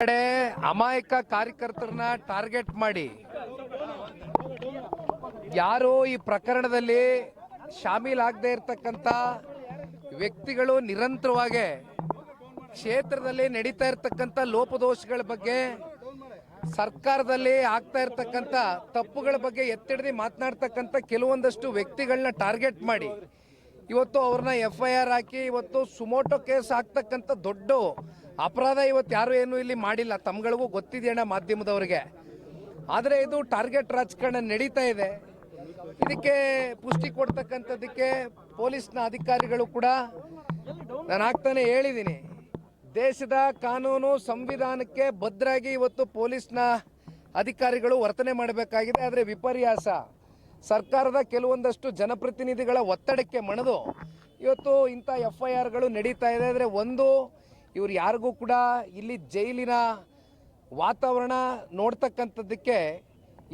ಕಡೆ ಅಮಾಯಕ ಕಾರ್ಯಕರ್ತರನ್ನ ಟಾರ್ಗೆಟ್ ಮಾಡಿ ಯಾರು ಈ ಪ್ರಕರಣದಲ್ಲಿ ಶಾಮೀಲಾಗದೇ ಇರತಕ್ಕಂತ ವ್ಯಕ್ತಿಗಳು ನಿರಂತರವಾಗಿ ಕ್ಷೇತ್ರದಲ್ಲಿ ನಡೀತಾ ಇರತಕ್ಕಂತ ಲೋಪದೋಷಗಳ ಬಗ್ಗೆ, ಸರ್ಕಾರದಲ್ಲಿ ಆಗ್ತಾ ಇರತಕ್ಕಂತ ತಪ್ಪುಗಳ ಬಗ್ಗೆ ಎತ್ತಿಡಿದು ಮಾತನಾಡ್ತಕ್ಕಂಥ ಕೆಲವೊಂದಷ್ಟು ವ್ಯಕ್ತಿಗಳನ್ನ ಟಾರ್ಗೆಟ್ ಮಾಡಿ ಇವತ್ತು ಅವ್ರನ್ನ FIR ಹಾಕಿ ಇವತ್ತು ಸುಮೋಟೋ ಕೇಸ್ ಹಾಕ್ತಕ್ಕಂಥ ದೊಡ್ಡ ಅಪರಾಧ ಇವತ್ತು ಯಾರು ಏನು ಇಲ್ಲಿ ಮಾಡಿಲ್ಲ. ತಮ್ಗಳಿಗೂ ಗೊತ್ತಿದೆಯಣ್ಣ ಮಾಧ್ಯಮದವರಿಗೆ. ಆದರೆ ಇದು ಟಾರ್ಗೆಟ್ ರಾಜಕಾರಣ ನಡೀತಾ ಇದೆ. ಇದಕ್ಕೆ ಪುಷ್ಟಿ ಕೊಡ್ತಕ್ಕಂಥದ್ದಕ್ಕೆ ಪೊಲೀಸ್ನ ಅಧಿಕಾರಿಗಳು ಕೂಡ ನಾನು ಆಗ್ತಾನೆ ಹೇಳಿದ್ದೀನಿ, ದೇಶದ ಕಾನೂನು ಸಂವಿಧಾನಕ್ಕೆ ಬದ್ಧರಾಗಿ ಇವತ್ತು ಪೊಲೀಸ್ನ ಅಧಿಕಾರಿಗಳು ವರ್ತನೆ ಮಾಡಬೇಕಾಗಿದೆ. ಆದರೆ ವಿಪರ್ಯಾಸ ಸರ್ಕಾರದ ಕೆಲವೊಂದಷ್ಟು ಜನಪ್ರತಿನಿಧಿಗಳ ಒತ್ತಡಕ್ಕೆ ಮಣಿದು ಇವತ್ತು ಇಂಥ FIRಗಳು ನಡೀತಾ ಇದೆ. ಆದರೆ ಒಂದು, ಇವ್ರು ಯಾರಿಗೂ ಕೂಡ ಇಲ್ಲಿ ಜೈಲಿನ ವಾತಾವರಣ ನೋಡ್ತಕ್ಕಂಥದ್ದಕ್ಕೆ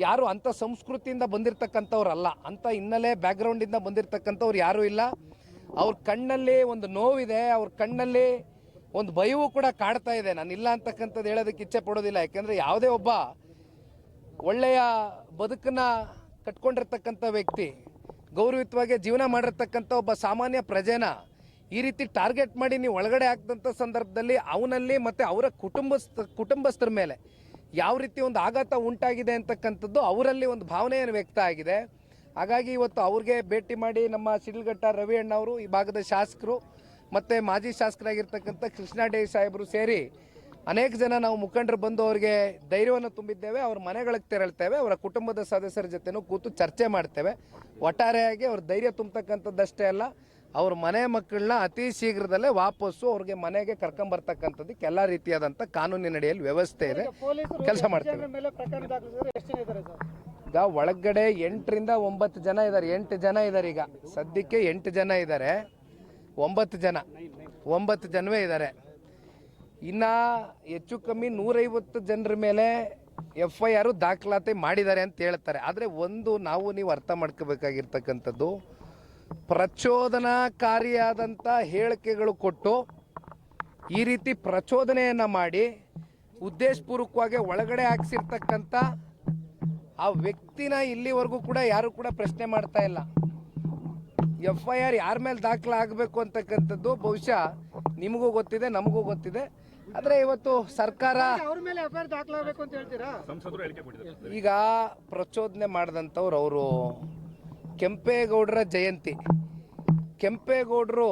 ಯಾರು ಅಂಥ ಸಂಸ್ಕೃತಿಯಿಂದ ಬಂದಿರತಕ್ಕಂಥವ್ರಲ್ಲ, ಅಂಥ ಹಿನ್ನೆಲೆ ಬ್ಯಾಕ್ಗ್ರೌಂಡಿಂದ ಬಂದಿರತಕ್ಕಂಥವ್ರು ಯಾರೂ ಇಲ್ಲ. ಅವ್ರ ಕಣ್ಣಲ್ಲಿ ಒಂದು ನೋವಿದೆ, ಅವ್ರ ಕಣ್ಣಲ್ಲಿ ಒಂದು ಭಯವೂ ಕೂಡ ಕಾಡ್ತಾ ಇದೆ. ನಾನು ಇಲ್ಲ ಅಂತಕ್ಕಂಥದ್ದು ಹೇಳೋದಕ್ಕೆ ಇಚ್ಛೆ ಪಡೋದಿಲ್ಲ. ಯಾಕೆಂದರೆ ಯಾವುದೇ ಒಬ್ಬ ಒಳ್ಳೆಯ ಬದುಕನ್ನು ಕಟ್ಕೊಂಡಿರ್ತಕ್ಕಂಥ ವ್ಯಕ್ತಿ, ಗೌರವಯುತವಾಗಿ ಜೀವನ ಮಾಡಿರ್ತಕ್ಕಂಥ ಒಬ್ಬ ಸಾಮಾನ್ಯ ಪ್ರಜೆನ ಈ ರೀತಿ ಟಾರ್ಗೆಟ್ ಮಾಡಿ ನೀವು ಒಳಗಡೆ ಹಾಕಿದಂಥ ಸಂದರ್ಭದಲ್ಲಿ ಅವನಲ್ಲಿ ಮತ್ತು ಅವರ ಕುಟುಂಬಸ್ಥರ ಮೇಲೆ ಯಾವ ರೀತಿ ಒಂದು ಆಘಾತ ಉಂಟಾಗಿದೆ ಅಂತಕ್ಕಂಥದ್ದು ಅವರಲ್ಲಿ ಒಂದು ಭಾವನೆಯನ್ನು ವ್ಯಕ್ತ ಆಗಿದೆ. ಹಾಗಾಗಿ ಇವತ್ತು ಅವ್ರಿಗೆ ಭೇಟಿ ಮಾಡಿ ನಮ್ಮ ಶಿಡ್ಲಘಟ್ಟ ರವಿ ಅಣ್ಣವರು, ಈ ಭಾಗದ ಶಾಸಕರು ಮತ್ತು ಮಾಜಿ ಶಾಸಕರಾಗಿರ್ತಕ್ಕಂಥ ಕೃಷ್ಣಾಡೆ ಸಾಹೇಬರು ಸೇರಿ ಅನೇಕ ಜನ ನಾವು ಮುಖಂಡರು ಬಂದು ಅವರಿಗೆ ಧೈರ್ಯವನ್ನು ತುಂಬಿದ್ದೇವೆ. ಅವ್ರ ಮನೆಗಳಿಗೆ ತೆರಳ್ತೇವೆ, ಅವರ ಕುಟುಂಬದ ಸದಸ್ಯರ ಜೊತೆನೂ ಕೂತು ಚರ್ಚೆ ಮಾಡ್ತೇವೆ. ಒಟ್ಟಾರೆಯಾಗಿ ಅವ್ರ ಧೈರ್ಯ ತುಂಬತಕ್ಕಂಥದ್ದಷ್ಟೇ ಅಲ್ಲ, ಅವ್ರ ಮನೆ ಮಕ್ಕಳನ್ನ ಅತಿ ಶೀಘ್ರದಲ್ಲೇ ವಾಪಸ್ಸು ಅವ್ರಿಗೆ ಮನೆಗೆ ಕರ್ಕೊಂಬರ್ತಕ್ಕಂಥದ್ದಕ್ಕೆ ಎಲ್ಲ ರೀತಿಯಾದಂಥ ಕಾನೂನಿನಡಿಯಲ್ಲಿ ವ್ಯವಸ್ಥೆ ಇದೆ, ಕೆಲಸ ಮಾಡ್ತೇವೆ. ಈಗ ಒಳಗಡೆ 8 ರಿಂದ 9 ಜನ ಇದ್ದಾರೆ. 8 ಜನ ಇದ್ದಾರೆ. ಈಗ ಸದ್ಯಕ್ಕೆ 8 ಜನ ಇದ್ದಾರೆ. 9 ಜನವೇ ಇದ್ದಾರೆ. ಇನ್ನು ಹೆಚ್ಚು ಕಮ್ಮಿ 150 ಜನರ ಮೇಲೆ FIR ದಾಖಲಾತಿ ಮಾಡಿದ್ದಾರೆ ಅಂತ ಹೇಳ್ತಾರೆ. ಆದರೆ ಒಂದು ನೀವು ಅರ್ಥ ಮಾಡ್ಕೋಬೇಕಾಗಿರ್ತಕ್ಕಂಥದ್ದು, ಪ್ರಚೋದನಾಕಾರಿಯಾದಂಥ ಹೇಳಿಕೆಗಳು ಕೊಟ್ಟು ಈ ರೀತಿ ಪ್ರಚೋದನೆಯನ್ನು ಮಾಡಿ ಉದ್ದೇಶಪೂರ್ವಕವಾಗಿ ಒಳಗಡೆ ಹಾಕ್ಸಿರ್ತಕ್ಕಂಥ ಆ ವ್ಯಕ್ತಿನ ಇಲ್ಲಿವರೆಗೂ ಕೂಡ ಯಾರು ಕೂಡ ಪ್ರಶ್ನೆ ಮಾಡ್ತಾ ಇಲ್ಲ. FIR ಯಾರ ಮೇಲೆ ದಾಖಲಾಗಬೇಕು ಅಂತಕ್ಕಂಥದ್ದು ಬಹುಶಃ ನಿಮಗೂ ಗೊತ್ತಿದೆ, ನಮಗೂ ಗೊತ್ತಿದೆ. ಆದರೆ ಇವತ್ತು ಸರ್ಕಾರ ಈಗ ಪ್ರಚೋದನೆ ಮಾಡಿದಂಥವ್ರು ಅವರು ಕೆಂಪೇಗೌಡರ ಜಯಂತಿ. ಕೆಂಪೇಗೌಡರು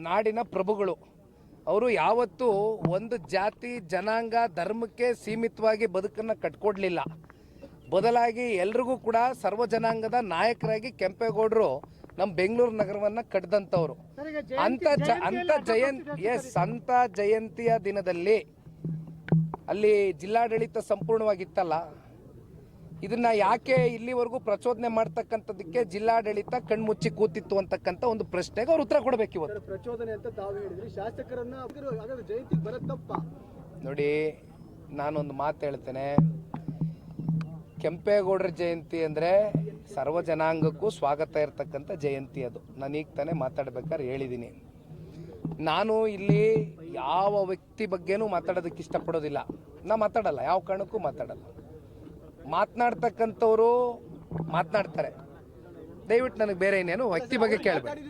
ನಾಡಿನ ಪ್ರಭುಗಳು. ಅವರು ಯಾವತ್ತೂ ಒಂದು ಜಾತಿ ಜನಾಂಗ ಧರ್ಮಕ್ಕೆ ಸೀಮಿತವಾಗಿ ಬದುಕನ್ನು ಕಟ್ಕೊಡ್ಲಿಲ್ಲ. ಬದಲಾಗಿ ಎಲ್ರಿಗೂ ಕೂಡ ಸರ್ವ ಜನಾಂಗದ ನಾಯಕರಾಗಿ ಕೆಂಪೇಗೌಡರು ನಮ್ಮ ಬೆಂಗಳೂರು ನಗರವನ್ನು ಕಟ್ಟಿದಂಥವ್ರು. ಅಂತ ಜಯಂತಿಯ ದಿನದಲ್ಲಿ ಅಲ್ಲಿ ಜಿಲ್ಲಾಡಳಿತ ಸಂಪೂರ್ಣವಾಗಿತ್ತಲ್ಲ, ಇದನ್ನ ಯಾಕೆ ಇಲ್ಲಿವರೆಗೂ ಪ್ರಚೋದನೆ ಮಾಡ್ತಕ್ಕಂಥದ್ದಕ್ಕೆ ಜಿಲ್ಲಾಡಳಿತ ಕಣ್ಮುಚ್ಚಿ ಕೂತಿತ್ತು ಅಂತಕ್ಕಂಥ ಒಂದು ಪ್ರಶ್ನೆಗೆ ಅವ್ರು ಉತ್ತರ ಕೊಡಬೇಕು. ಇವತ್ತು ಪ್ರಚೋದನೆ ಅಂತ ತಾವು ಹೇಳಿದ್ರಿ, ಶಾಸಕರನ್ನ ಜಯಂತಿ ಬರತ್ತಪ್ಪ. ನೋಡಿ, ನಾನೊಂದು ಮಾತು ಹೇಳ್ತೇನೆ. ಕೆಂಪೇಗೌಡರ ಜಯಂತಿ ಅಂದರೆ ಸರ್ವ ಜನಾಂಗಕ್ಕೂ ಸ್ವಾಗತ ಇರತಕ್ಕಂಥ ಜಯಂತಿ. ಅದು ನಾನು ಈಗ ತಾನೇ ಮಾತಾಡ್ಬೇಕಾದ್ರೆ ಹೇಳಿದ್ದೀನಿ. ನಾನು ಇಲ್ಲಿ ಯಾವ ವ್ಯಕ್ತಿ ಬಗ್ಗೆನೂ ಮಾತಾಡೋದಕ್ಕೆ ಇಷ್ಟಪಡೋದಿಲ್ಲ. ನಾ ಮಾತಾಡಲ್ಲ, ಯಾವ ಕಾರಣಕ್ಕೂ ಮಾತಾಡಲ್ಲ. ಮಾತನಾಡ್ತಕ್ಕಂಥವ್ರು ಮಾತನಾಡ್ತಾರೆ. ದಯವಿಟ್ಟು ನನಗೆ ಬೇರೆ ಇನ್ನೇನು ವ್ಯಕ್ತಿ ಬಗ್ಗೆ ಕೇಳಬೇಡಿ.